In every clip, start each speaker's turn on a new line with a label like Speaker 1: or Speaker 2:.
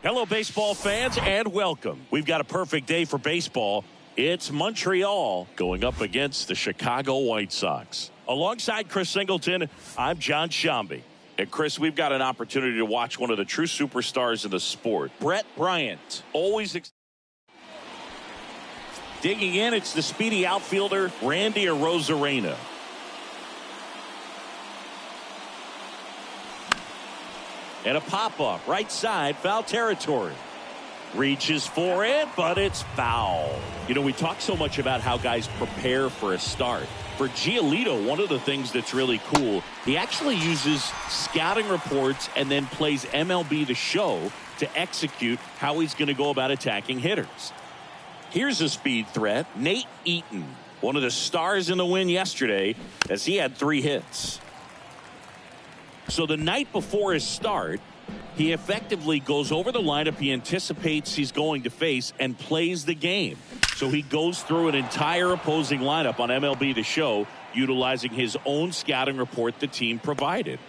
Speaker 1: Hello, baseball fans, and welcome. We've got a perfect day for baseball. It's Montreal going up against the Chicago White Sox. Alongside Chris Singleton, I'm John Shambi. And Chris, we've got an opportunity to watch one of the true superstars in the sport, Brett Bryant. Digging in, it's the speedy outfielder, Randy Arozarena. And a pop-up, right side, foul territory. Reaches for it, but it's foul. You know, we talk so much about how guys prepare for a start. For Giolito, one of the things that's really cool, he actually uses scouting reports and then plays MLB The Show to execute how he's going to go about attacking hitters. Here's a speed threat, Nate Eaton, one of the stars in the win yesterday, as he had 3 hits. So the night before his start, he effectively goes over the lineup he anticipates he's going to face and plays the game. So he goes through an entire opposing lineup on MLB The Show, utilizing his own scouting report the team provided.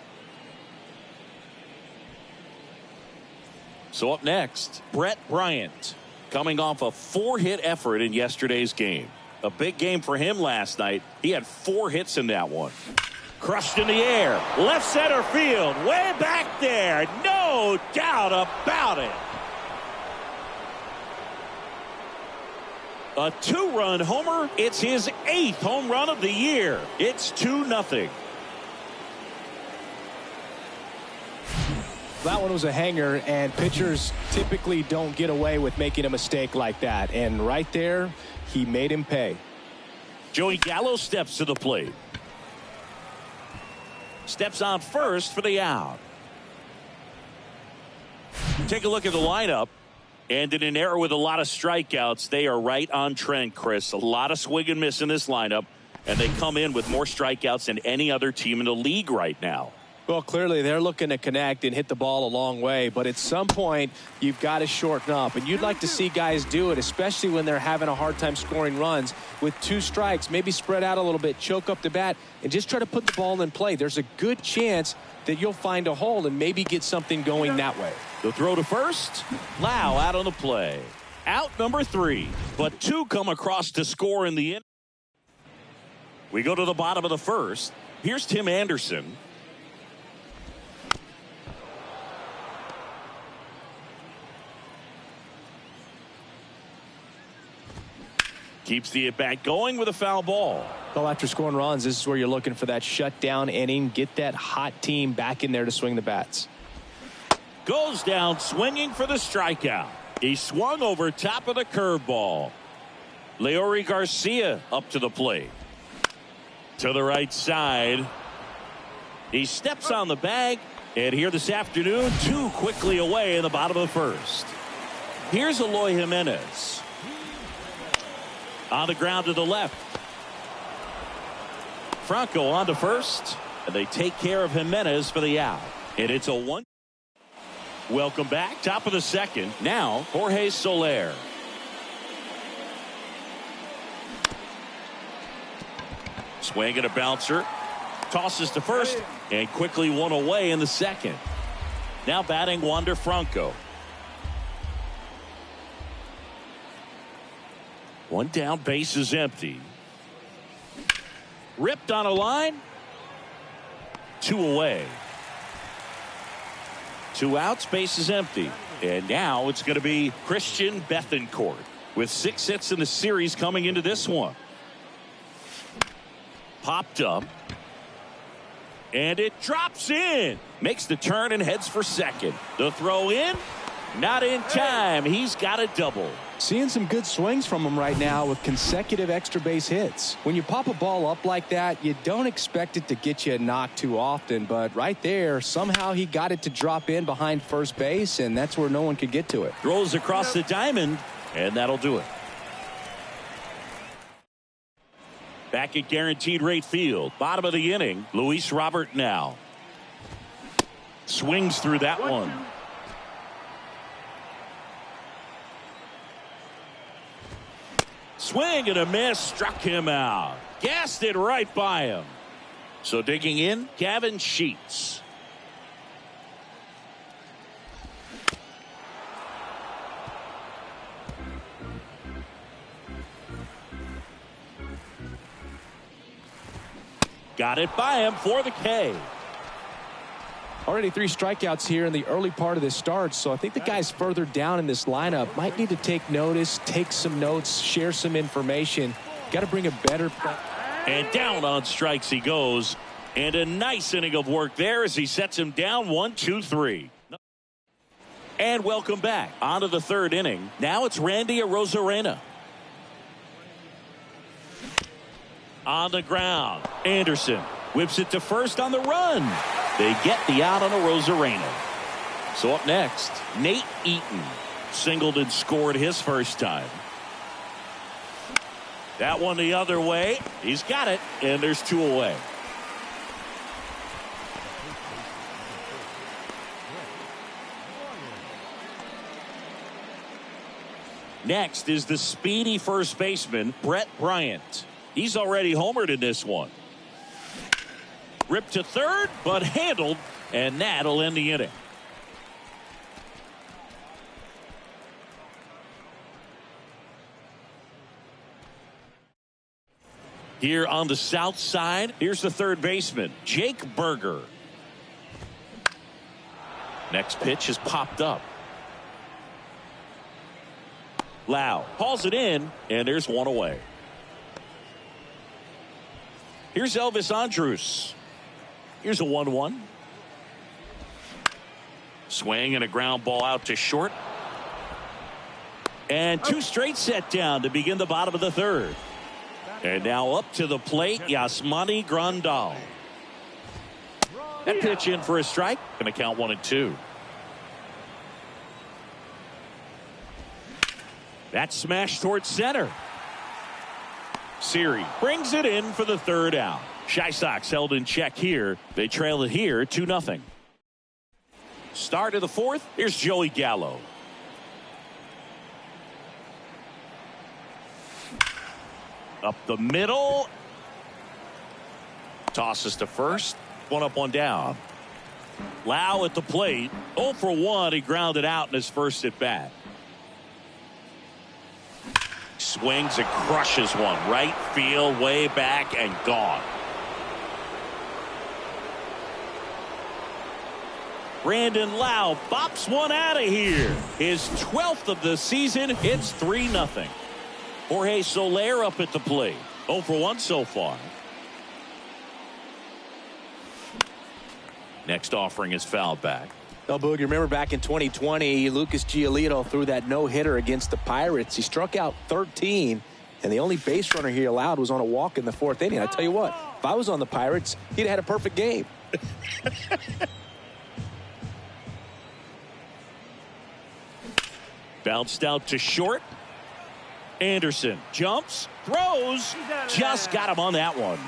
Speaker 1: So up next, Brett Bryant, coming off a 4-hit effort in yesterday's game. A big game for him last night. He had 4 hits in that one. Crushed in the air, left center field, way back there, no doubt about it. A 2-run homer. It's his 8th home run of the year. It's 2-0.
Speaker 2: That one was a hanger, and pitchers typically don't get away with making a mistake like that. And right there, he made him pay.
Speaker 1: Joey Gallo steps to the plate. Steps on first for the out. Take a look at the lineup. And in an era with a lot of strikeouts, they are right on trend, Chris. A lot of swing and miss in this lineup. And they come in with more strikeouts than any other team in the league right now.
Speaker 2: Well, clearly they're looking to connect and hit the ball a long way. But at some point, you've got to shorten up. And you'd like to see guys do it, especially when they're having a hard time scoring runs. With 2 strikes, maybe spread out a little bit, choke up the bat, and just try to put the ball in play. There's a good chance that you'll find a hole and maybe get something going that way.
Speaker 1: The throw to first. Lau out on the play. Out number 3. But 2 come across to score in the end. We go to the bottom of the first. Here's Tim Anderson. Keeps the at-bat going with a foul ball.
Speaker 2: Well, after scoring runs, this is where you're looking for that shutdown inning. Get that hot team back in there to swing the bats.
Speaker 1: Goes down swinging for the strikeout. He swung over top of the curveball. Leori Garcia up to the plate. To the right side. He steps on the bag. And here this afternoon, 2 quickly away in the bottom of the first. Here's Eloy Jimenez. On the ground to the left. Franco on to first. And they take care of Jimenez for the out. And it's a 1. Welcome back. Top of the second. Now, Jorge Soler. Swing and a bouncer. Tosses to first. And quickly 1 away in the second. Now batting Wander Franco. 1 down, base is empty. Ripped on a line. 2 away. 2 outs, base is empty. And now it's going to be Christian Bethancourt with 6 hits in the series coming into this one. Popped up. And it drops in. Makes the turn and heads for second. The throw in. Not in time. He's got a double.
Speaker 2: Seeing some good swings from him right now with consecutive extra base hits. When you pop a ball up like that, you don't expect it to get you a knock too often. But right there, somehow he got it to drop in behind first base, and that's where no one could get to it.
Speaker 1: Throws across the diamond, and that'll do it. Back at Guaranteed Rate Field, bottom of the inning, Luis Robert now. Swings through that one. Swing and a miss, struck him out. Gassed it right by him. So digging in, Gavin Sheets. Got it by him for the K.
Speaker 2: Already 3 strikeouts here in the early part of this start, so I think the guys further down in this lineup might need to take notice, take some notes, share some information. Got to bring a better play.
Speaker 1: And down on strikes he goes. And a nice inning of work there as he sets him down 1-2-3. And welcome back. On to the third inning. Now it's Randy Arozarena. On the ground. Anderson whips it to first on the run. They get the out on Arozarena. So up next, Nate Eaton. Singled and scored his first time. That one the other way. He's got it. And there's 2 away. Next is the speedy first baseman, Brett Bryant. He's already homered in this one. Ripped to third, but handled, and that'll end the inning. Here on the south side, here's the third baseman, Jake Berger. Next pitch is popped up. Lau hauls it in, and there's 1 away. Here's Elvis Andrus. Here's a 1-1. Swing and a ground ball out to short. And 2 straight set down to begin the bottom of the third. And now up to the plate, Yasmani Grandal. That pitch in for a strike. Going to count 1-2. That smash towards center. Siri brings it in for the third out. Chi Sox held in check here. They trail it here 2-0. Start of the fourth. Here's Joey Gallo. Up the middle. Tosses to first. 1 up, 1 down. Lau at the plate. 0 for 1. He grounded out in his first at bat. Swings and crushes one. Right field, way back, and gone. Brandon Lau bops one out of here. His 12th of the season. It's 3-0. Jorge Soler up at the plate. 0 for 1 so far. Next offering is fouled back.
Speaker 2: Well, Boog, you remember back in 2020, Lucas Giolito threw that no-hitter against the Pirates. He struck out 13, and the only base runner he allowed was on a walk in the 4th inning. I tell you what, if I was on the Pirates, he'd have had a perfect game.
Speaker 1: Bounced out to short. Anderson jumps, throws, just got him on that one.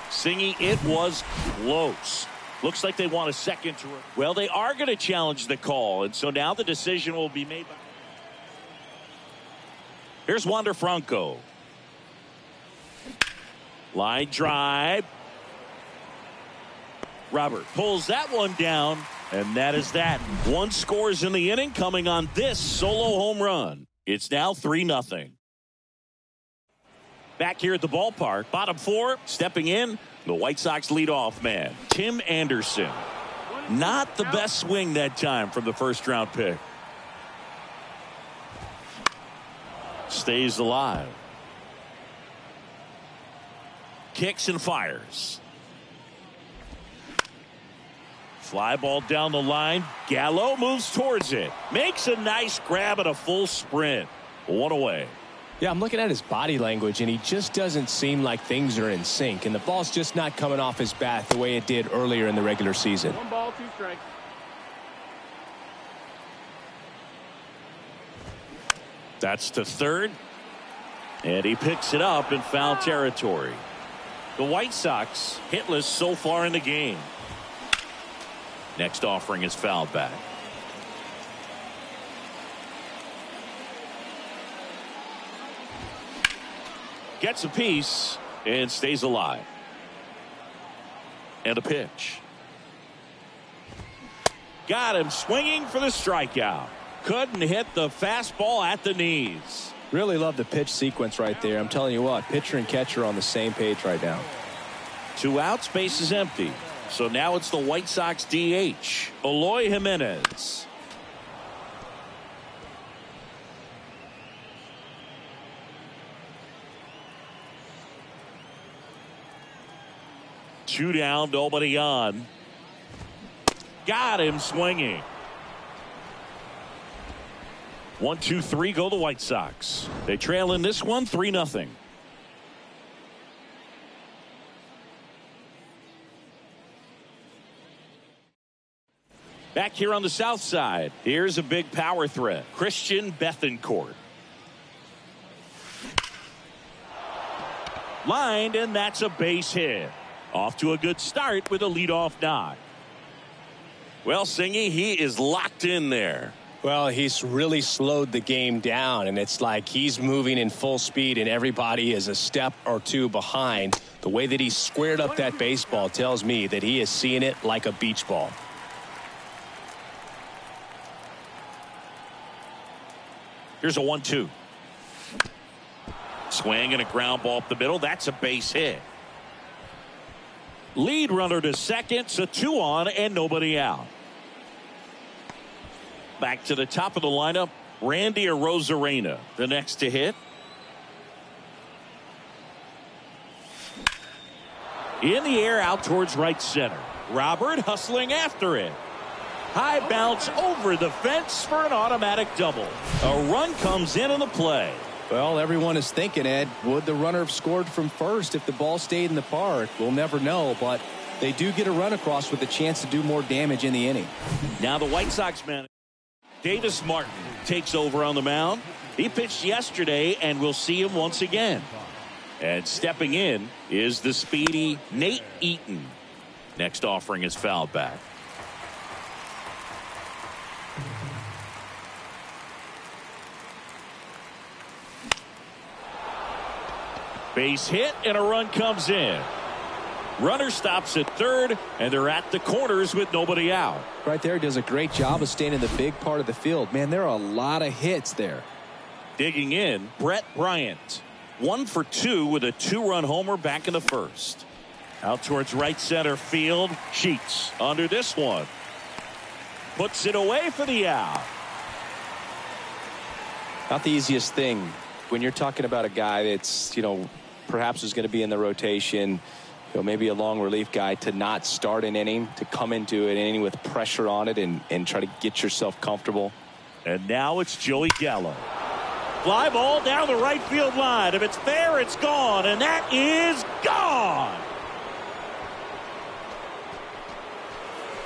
Speaker 1: Singy, it was close. Looks like they want a second. Well, they are going to challenge the call, and so now the decision will be made. Here's Wander Franco. Line drive. Robert pulls that one down, and that is that. 1 scores in the inning coming on this solo home run. It's now 3-0. Back here at the ballpark, bottom 4, stepping in, the White Sox leadoff man, Tim Anderson. Not the best swing that time from the first-round pick. Stays alive. Kicks and fires. Fly ball down the line. Gallo moves towards it. Makes a nice grab at a full sprint. 1 away.
Speaker 2: Yeah, I'm looking at his body language, and he just doesn't seem like things are in sync. And the ball's just not coming off his bat the way it did earlier in the regular season.
Speaker 3: 1 ball, 2 strikes.
Speaker 1: That's to third. And he picks it up in foul territory. The White Sox hitless so far in the game. Next offering is fouled back. Gets a piece and stays alive. And a pitch. Got him swinging for the strikeout. Couldn't hit the fastball at the knees.
Speaker 2: Really love the pitch sequence right there. I'm telling you what, pitcher and catcher on the same page right now.
Speaker 1: 2 outs, base is empty. So now it's the White Sox DH, Eloy Jimenez. Two down, nobody on. Got him swinging. 1, 2, 3 go the White Sox. They trail in this one 3-0. Back here on the south side, here's a big power threat. Christian Bethancourt. Lined, and that's a base hit. Off to a good start with a leadoff knock. Well, Singy, he is locked in there.
Speaker 2: Well, he's really slowed the game down, and it's like he's moving in full speed, and everybody is a step or two behind. The way that he squared up that baseball tells me that he is seeing it like a beach ball.
Speaker 1: Here's a 1-2. Swing and a ground ball up the middle. That's a base hit. Lead runner to second, so 2 on and nobody out. Back to the top of the lineup, Randy Arozarena, the next to hit. In the air out towards right center. Robert hustling after it. High bounce over the fence for an automatic double. A run comes in on the play.
Speaker 2: Well, everyone is thinking, Ed, would the runner have scored from first if the ball stayed in the park? We'll never know, but they do get a run across with a chance to do more damage in the inning.
Speaker 1: Now the White Sox man, Davis Martin, takes over on the mound. He pitched yesterday, and we'll see him once again. And stepping in is the speedy Nate Eaton. Next offering is fouled back. Base hit, and a run comes in. Runner stops at third, and they're at the corners with nobody out.
Speaker 2: Right there, does a great job of staying in the big part of the field. Man, there are a lot of hits there.
Speaker 1: Digging in, Brett Bryant. 1 for 2 with a 2-run homer back in the first. Out towards right center field. Sheets under this one. Puts it away for the out.
Speaker 2: Not the easiest thing when you're talking about a guy that's, perhaps is going to be in the rotation, maybe a long relief guy, to not start an inning, to come into an inning with pressure on it and try to get yourself comfortable.
Speaker 1: And now it's Joey Gallo. Fly ball down the right field line. If it's fair, it's gone, and that is gone.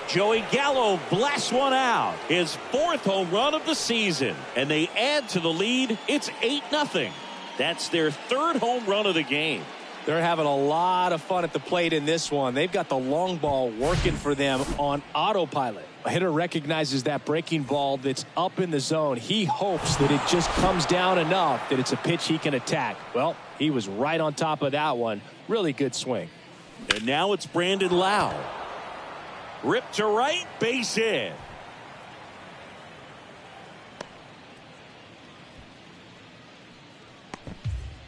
Speaker 1: Joey Gallo blasts one out. His 4th home run of the season. And they add to the lead. It's 8-0. That's their 3rd home run of the game.
Speaker 2: They're having a lot of fun at the plate in this one. They've got the long ball working for them on autopilot. A hitter recognizes that breaking ball that's up in the zone. He hopes that it just comes down enough that it's a pitch he can attack. Well, he was right on top of that one. Really good swing.
Speaker 1: And now it's Brandon Lau. Ripped to right, base hit.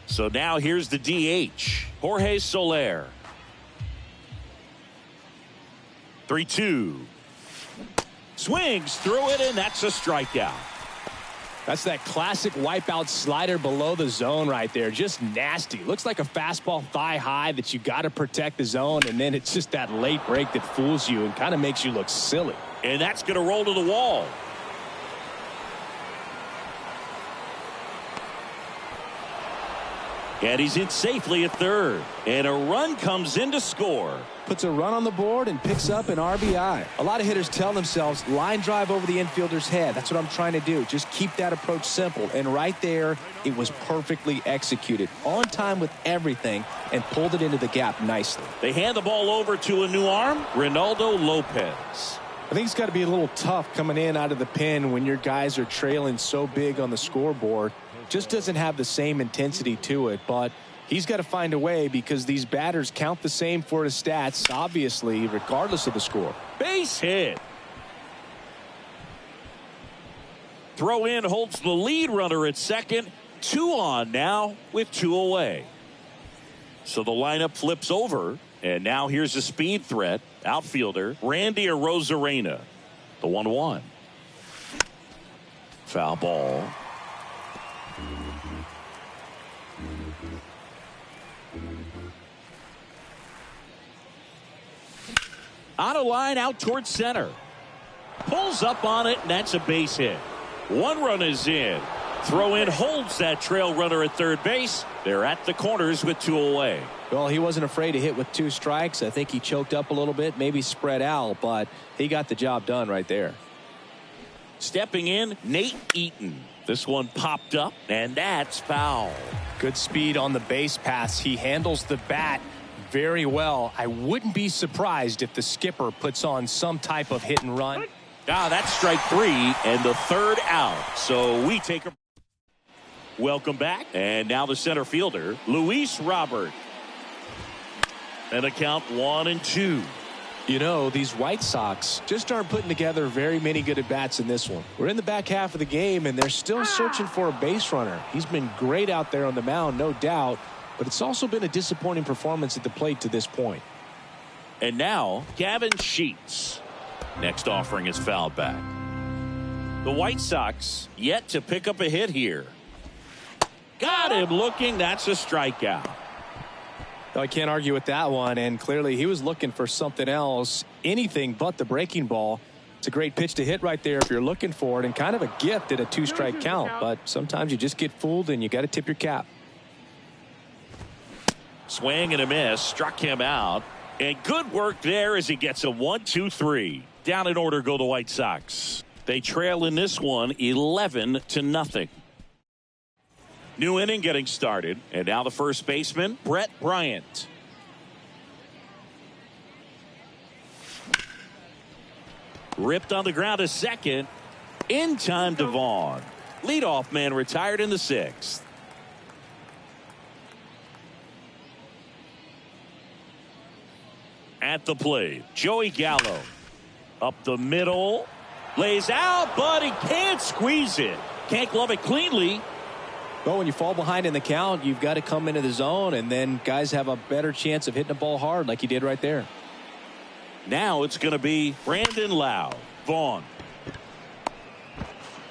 Speaker 1: So now here's the DH, Jorge Soler. 3-2. Swings through it, and that's a strikeout.
Speaker 2: That's that classic wipeout slider below the zone right there. Just nasty. Looks like a fastball thigh high that you got to protect the zone, and then it's just that late break that fools you and kind of makes you look silly.
Speaker 1: And that's going to roll to the wall. And he's in safely at third. And a run comes in to score.
Speaker 2: Puts a run on the board and picks up an RBI. A lot of hitters tell themselves, line drive over the infielder's head. That's what I'm trying to do. Just keep that approach simple. And right there, it was perfectly executed. On time with everything, and pulled it into the gap nicely.
Speaker 1: They hand the ball over to a new arm, Ronaldo Lopez.
Speaker 2: I think it's got to be a little tough coming in out of the pen when your guys are trailing so big on the scoreboard. Just doesn't have the same intensity to it, but he's got to find a way because these batters count the same for his stats, obviously, regardless of the score.
Speaker 1: Base hit. Throw in holds the lead runner at second. 2 on now with 2 away. So the lineup flips over. And now here's a speed threat. Outfielder Randy Arozarena. The 1-1. Foul ball. On a line out towards center. Pulls up on it, and that's a base hit. One run is in. Throw in holds that trail runner at third base. They're at the corners with 2 away.
Speaker 2: Well, he wasn't afraid to hit with 2 strikes. I think he choked up a little bit, maybe spread out, but he got the job done right there.
Speaker 1: Stepping in, Nate Eaton. This one popped up, and that's foul.
Speaker 3: Good speed on the base pass. He handles the bat very well. I wouldn't be surprised if the skipper puts on some type of hit and run.
Speaker 1: That's strike 3 and the 3rd out. So we take a welcome back. And now the center fielder, Luis Robert. And a count 1-2.
Speaker 2: You know, these White Sox just aren't putting together very many good at-bats in this one. We're in the back half of the game, and they're still searching for a base runner. He's been great out there on the mound, no doubt, but it's also been a disappointing performance at the plate to this point.
Speaker 1: And now, Gavin Sheets. Next offering is fouled back. The White Sox yet to pick up a hit here. Got him looking. That's a strikeout.
Speaker 2: I can't argue with that one, and clearly he was looking for something else, anything but the breaking ball. It's a great pitch to hit right there if you're looking for it, and kind of a gift at a 2-strike count, but sometimes you just get fooled and you got to tip your cap.
Speaker 1: Swing and a miss, struck him out, and good work there as he gets a 1-2-3. Down in order go the White Sox. They trail in this one 11-0. New inning getting started, and now the first baseman, Brett Bryant. Ripped on the ground to second. In time to Vaughn. Leadoff man retired in the 6th. At the plate, Joey Gallo. Up the middle. Lays out, but he can't squeeze it. Can't glove it cleanly.
Speaker 2: Well, when you fall behind in the count, you've got to come into the zone, and then guys have a better chance of hitting the ball hard like he did right there.
Speaker 1: Now it's going to be Brandon Lowe. Vaughn.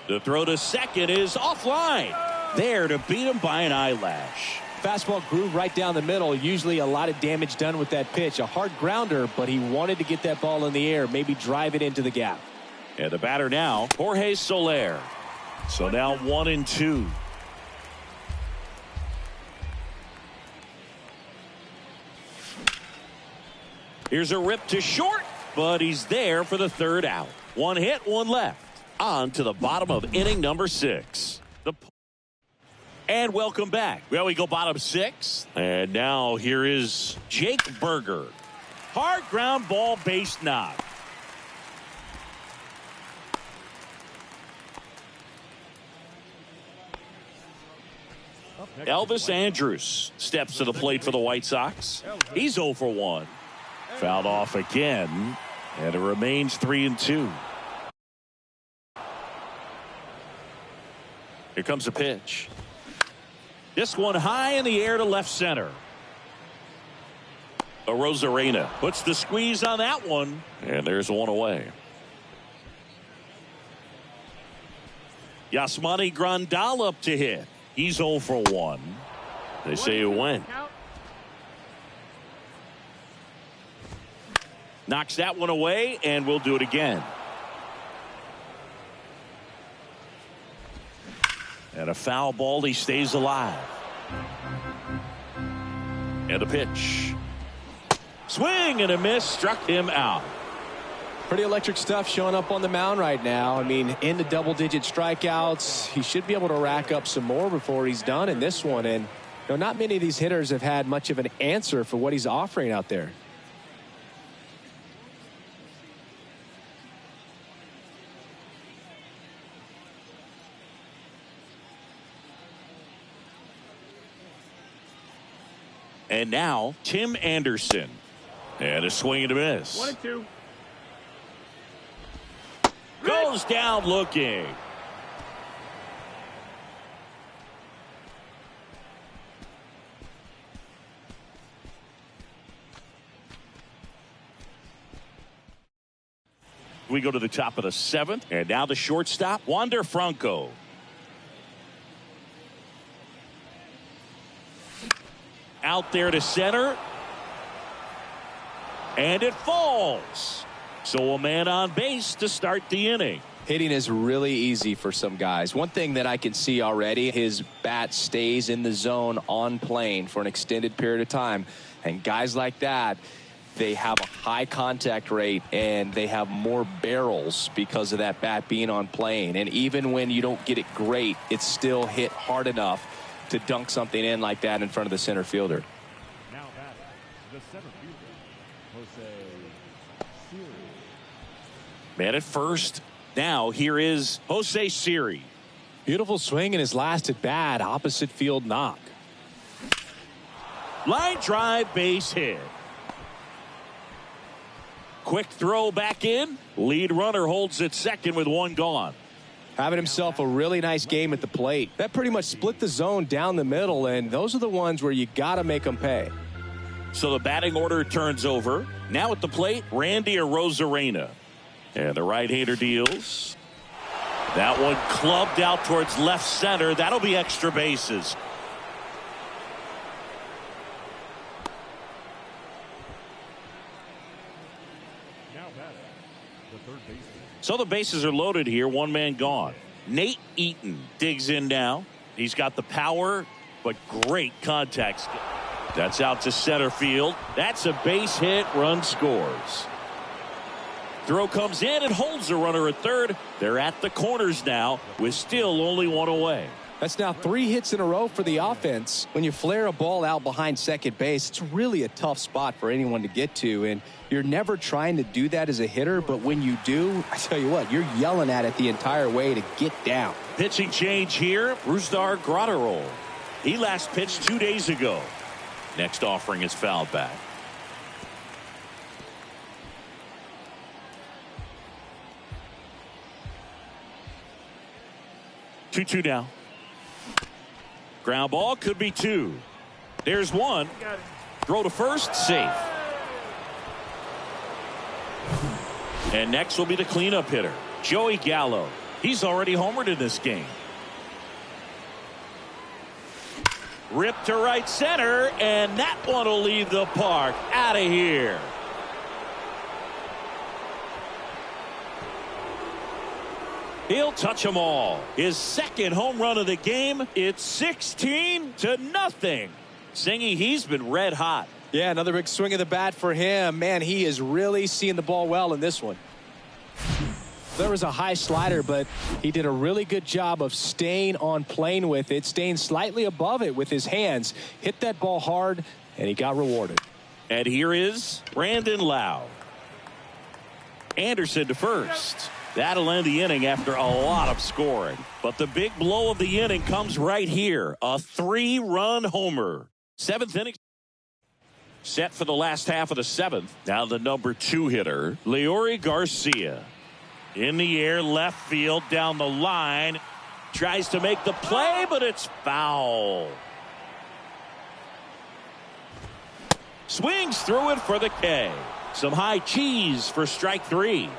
Speaker 1: The throw to second is offline. There to beat him by an eyelash.
Speaker 2: Fastball groove right down the middle. Usually a lot of damage done with that pitch. A hard grounder, but he wanted to get that ball in the air, maybe drive it into the gap.
Speaker 1: And the batter now, Jorge Soler. So now 1-2. Here's a rip to short, but he's there for the 3rd out. 1 hit, 1 left. On to the bottom of inning number 6. And welcome back. Well, we go bottom 6. And now here is Jake Berger. Hard ground ball, base knock. Elvis Andrus steps to the plate for the White Sox. He's 0 for 1. Fouled off again, and it remains 3-2. Here comes a pitch. This one high in the air to left center. Arozarena puts the squeeze on that one, and there's 1 away. Yasmani Grandal up to hit. He's 0 for 1. They say he went. Knocks that one away, and we'll do it again. And a foul ball, he stays alive. And a pitch. Swing and a miss, struck him out.
Speaker 2: Pretty electric stuff showing up on the mound right now. I mean, in the double-digit strikeouts, he should be able to rack up some more before he's done in this one. And you know, not many of these hitters have had much of an answer for what he's offering out there.
Speaker 1: And now, Tim Anderson. And a swing and a miss.
Speaker 4: 1-2.
Speaker 1: Goes down looking. We go to the top of the 7th, and now the shortstop, Wander Franco. Out there to center. And it falls. So a man on base to start the inning.
Speaker 2: Hitting is really easy for some guys. One thing that I can see already, his bat stays in the zone on plane for an extended period of time. And guys like that, they have a high contact rate and they have more barrels because of that bat being on plane. And even when you don't get it great, it's still hit hard enough to dunk something in like that in front of the center fielder.
Speaker 4: Now batting, the center fielder, Jose Siri.
Speaker 1: Man at first. Now here is Jose Siri.
Speaker 2: Beautiful swing in his last at bat, opposite field knock.
Speaker 1: Line drive, base hit. Quick throw back in. Lead runner holds at second with one gone.
Speaker 2: Having himself a really nice game at the plate. That pretty much split the zone down the middle, and those are the ones where you got to make them pay.
Speaker 1: So the batting order turns over. Now at the plate, Randy Arozarena. And the right-hander deals. That one clubbed out towards left center. That'll be extra bases.
Speaker 4: Now batting, the third baseman.
Speaker 1: So the bases are loaded here. One man gone. Nate Eaton digs in now. He's got the power, but great contact skill. That's out to center field. That's a base hit. Run scores. Throw comes in and holds the runner at third. They're at the corners now with still only one away.
Speaker 2: That's now 3 hits in a row for the offense. When you flare a ball out behind second base, it's really a tough spot for anyone to get to. And you're never trying to do that as a hitter. But when you do, I tell you what, you're yelling at it the entire way to get down.
Speaker 1: Pitching change here. Brusdar Graterol. He last pitched 2 days ago. Next offering is fouled back. Two now. Ground ball could be 2. There's 1. Throw to first, safe. And next will be the cleanup hitter, Joey Gallo. He's already homered in this game. Ripped to right center, and that one will leave the park. Out of here. He'll touch them all. His second home run of the game. It's 16-0. Singy, he's been red hot.
Speaker 2: Yeah, another big swing of the bat for him. Man, he is really seeing the ball well in this one. There was a high slider, but he did a really good job of staying on plane with it, staying slightly above it with his hands. Hit that ball hard, and he got rewarded.
Speaker 1: And here is Brandon Lau. Anderson to first. That'll end the inning after a lot of scoring. But the big blow of the inning comes right here. A 3-run homer. 7th inning. Set for the last half of the 7th. Now the number 2 hitter, Leori Garcia. In the air, left field, down the line. Tries to make the play, but it's foul. Swings through it for the K. Some high cheese for strike 3.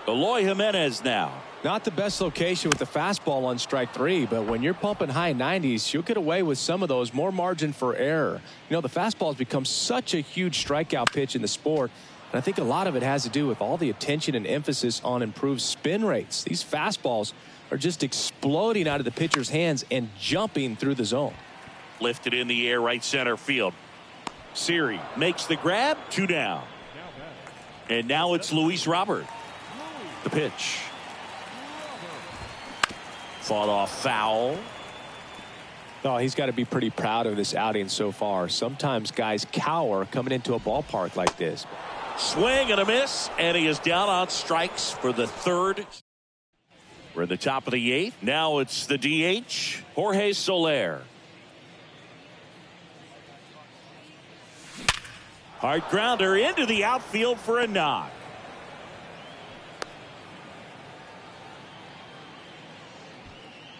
Speaker 1: Eloy Jimenez now.
Speaker 2: Not the best location with the fastball on strike 3, but when you're pumping high 90s, you'll get away with some of those. More margin for error. You know, the fastball has become such a huge strikeout pitch in the sport, and I think a lot of it has to do with all the attention and emphasis on improved spin rates. These fastballs are just exploding out of the pitcher's hands and jumping through the zone.
Speaker 1: Lifted in the air, right center field. Siri makes the grab, 2 down. And now it's Luis Robert. The pitch. Fought off foul.
Speaker 2: Oh, he's got to be pretty proud of this outing so far. Sometimes guys cower coming into a ballpark like this.
Speaker 1: Swing and a miss, and he is down on strikes for the 3rd. We're at the top of the 8th. Now it's the DH, Jorge Soler. Hard grounder into the outfield for a knock.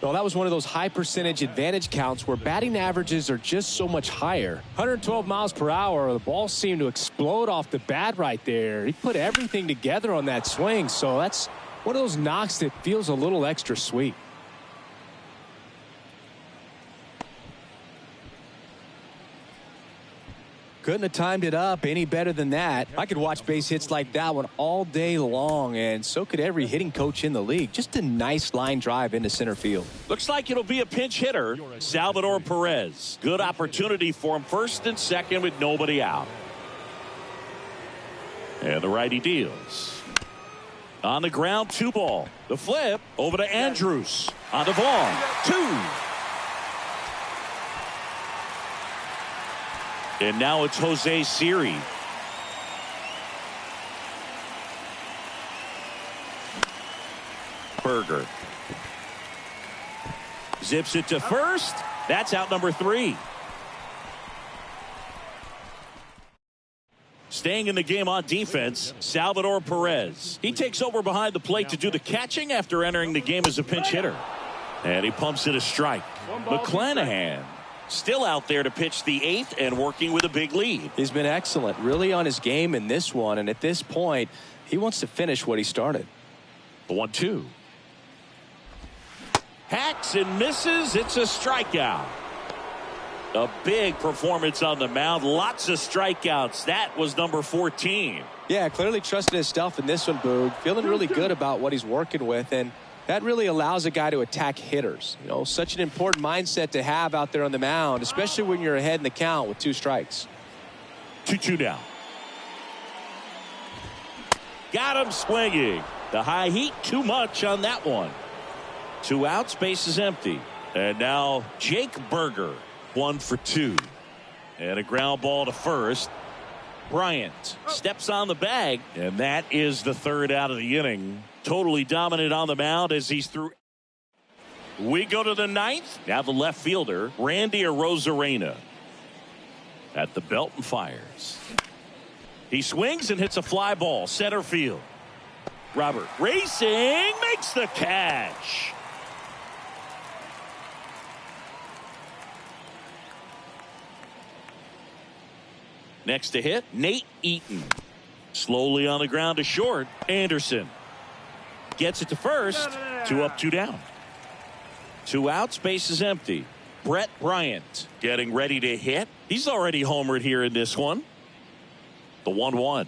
Speaker 2: Well, that was one of those high percentage advantage counts where batting averages are just so much higher. 112 miles per hour, the ball seemed to explode off the bat right there. He put everything together on that swing, so that's one of those knocks that feels a little extra sweet. Couldn't have timed it up any better than that. I could watch base hits like that one all day long, and so could every hitting coach in the league. Just a nice line drive into center field.
Speaker 1: Looks like it'll be a pinch hitter, Salvador Perez. Good opportunity for him first and second with nobody out. And the righty deals. On the ground, 2 ball. The flip over to Andrews. On the Vaughn, 2. And now it's Jose Siri. Berger zips it to first. That's out number 3. Staying in the game on defense, Salvador Perez. He takes over behind the plate to do the catching after entering the game as a pinch hitter. And he pumps it a strike. McClanahan still out there to pitch the 8th and working with a big lead.
Speaker 2: He's been excellent, really on his game in this one, and at this point, he wants to finish what he started.
Speaker 1: The 1-2. Hacks and misses. It's a strikeout. A big performance on the mound. Lots of strikeouts. That was number 14.
Speaker 2: Yeah, clearly trusting his stuff in this one, Boog. Feeling really good about what he's working with, and that really allows a guy to attack hitters. You know, such an important mindset to have out there on the mound, especially when you're ahead in the count with 2 strikes.
Speaker 1: 2-2 now. Got him swinging. The high heat, too much on that one. 2 outs, base is empty. And now Jake Berger, 1 for 2. And a ground ball to first. Bryant steps on the bag, and that is the 3rd out of the inning. Totally dominant on the mound as he's through. We go to the 9th. Now the left fielder, Randy Arozarena, at the belt and fires. He swings and hits a fly ball, center field. Robert racing, makes the catch. Next to hit, Nate Eaton. Slowly on the ground to short. Anderson gets it to first. 2 up, 2 down. 2 outs, base is empty. Brett Bryant getting ready to hit. He's already homered here in this one. The 1-1.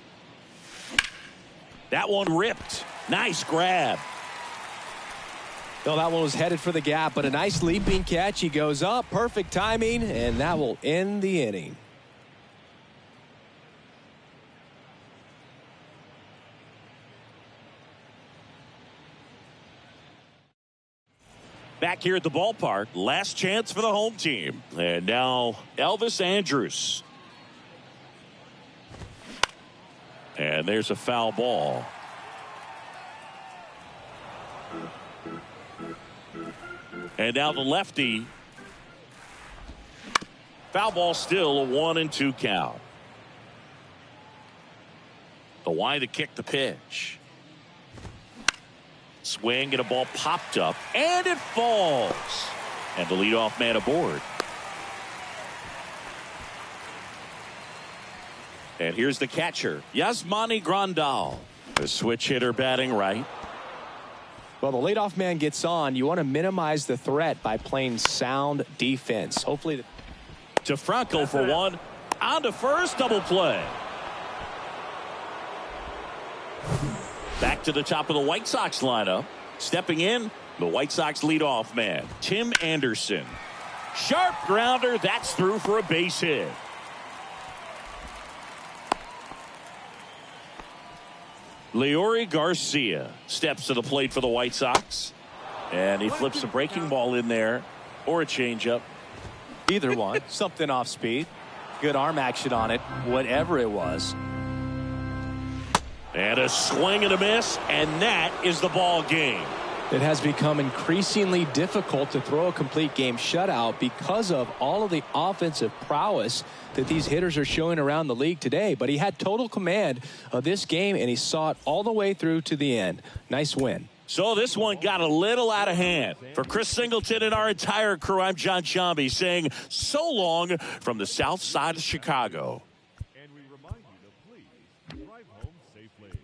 Speaker 1: That one ripped. Nice grab.
Speaker 2: Well, that one was headed for the gap, but a nice leaping catch. He goes up, perfect timing, and that will end the inning.
Speaker 1: Back here at the ballpark, last chance for the home team. And now Elvis Andrus. And there's a foul ball. And now the lefty. Foul ball, still a 1-2 count. The wide to kick the pitch. Swing and a ball popped up, and it falls. And the leadoff man aboard. And here's the catcher, Yasmani Grandal. The switch hitter batting right.
Speaker 2: Well, the leadoff man gets on. You want to minimize the threat by playing sound defense. Hopefully.
Speaker 1: To Franco for 1. On to first, double play. Back to the top of the White Sox lineup. Stepping in, the White Sox leadoff man, Tim Anderson. Sharp grounder, that's through for a base hit. Leori Garcia steps to the plate for the White Sox. And he flips a breaking ball in there, or a changeup.
Speaker 2: Either one. Something off speed. Good arm action on it, whatever it was.
Speaker 1: And a swing and a miss, and that is the ball game.
Speaker 2: It has become increasingly difficult to throw a complete game shutout because of all of the offensive prowess that these hitters are showing around the league today. But he had total command of this game, and he saw it all the way through to the end. Nice win.
Speaker 1: So this one got a little out of hand. For Chris Singleton and our entire crew, I'm John Shambi saying so long from the south side of Chicago.
Speaker 4: And we remind you to please drive home safely.